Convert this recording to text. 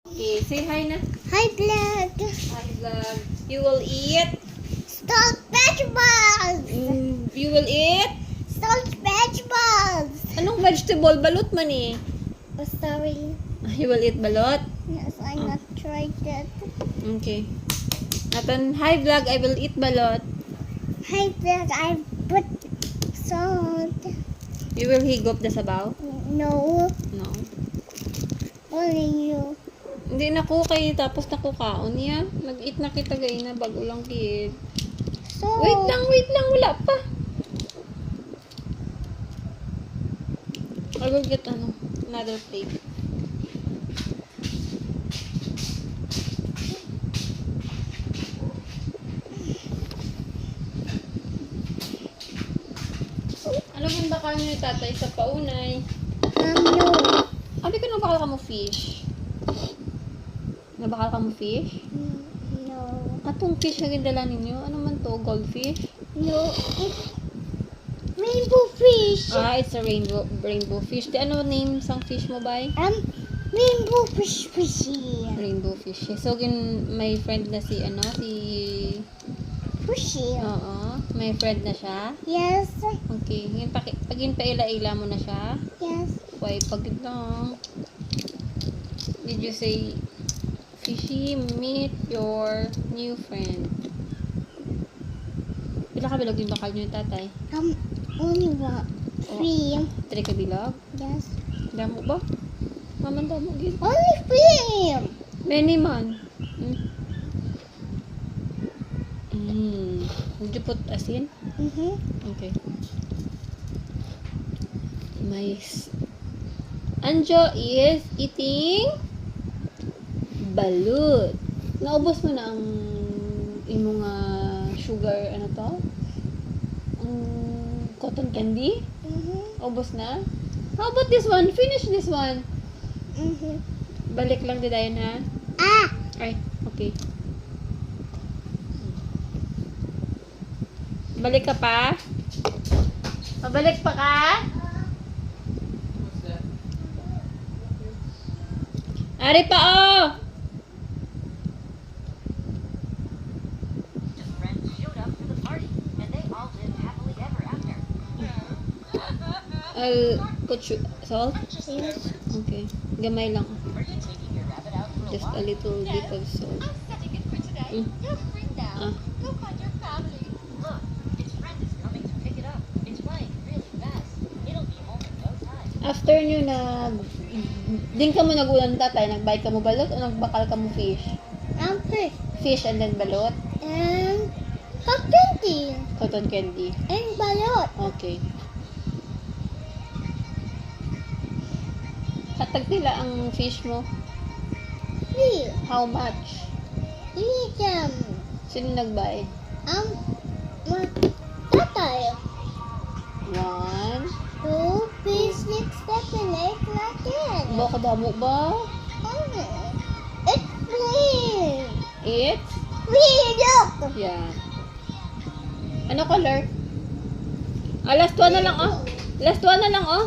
Okay, say hi na. Hi, vlog. Hi, vlog. You will eat? Salt vegetables. You will eat? Salt vegetables. Anong vegetable? Balut man eh. Oh, sorry. You will eat balot? Yes, I not tried that. Okay. Atan, hi vlog, I will eat balot. Hi, vlog. I put salt. You will higop the sabaw? No, No. only you. Hindi na ko kay tapos nakukaon niya. Nag-eat na kita gay na bago lang kid. So, Wait lang, wala pa. I will get another plate. Ano bang bakal niyo ni tatay sa paunay? no. Abi ko nabakal ka mo fish. Nabakal ka mo fish? No. Atong fish na gindala ninyo? Ano man to? Goldfish? No. It's rainbow fish. Ah, it's a rainbow fish. Di ano name sang fish mo bay? Rainbow fish fishy. Rainbow fish. So, may friend na si Fishy. Oo. May friend na siya. Yes. Okay. Ngayon, pagin paila-ila mo na siya. Yes. Why, pagin lang. Did you say, Fishy, meet your new friend? Pila ka bilog yung bakal nyo yung tatay? Only one. Three. Try ka bilog? Yes. Damo ba? Maman damo gid. Only three. Many man. Would you put asin? Okay. Nice. Anjo is eating balut. Naubos mo na ang imong sugar, ano to? Ang cotton candy? Ubos na? How about this one? Finish this one. Balik lang di dayon ha? Ah! Ay, okay. Balik ka pa? Pabalik pa ka? Ari pa oh! Just friends showed up for the party, and they all lived happily ever after. I'll put salt? Yes. Okay. Gamay lang. Are you taking your rabbit out for a Just walk? a little bit of salt. I'm setting it for today. You're free now. Go find your family. Look, its friend is coming to pick it up. It's flying really fast. It'll be home in no time. After nyo din ka mo nagulan tatay, nagbayad ka mo balot o nagbakal ka mo fish? Fish. Fish and then balot? And candy. Cotton candy. And balot. Okay. Katag nila ang fish mo? Three. How much? Three them. Sino nagbayad? My tatay. 1. 2, 3, 6, 7, 8, 9, 10. Baka damo ba? It's green. It's? Green, look. Yeah. Ano color? Ah, last one na lang oh. Last one na lang oh.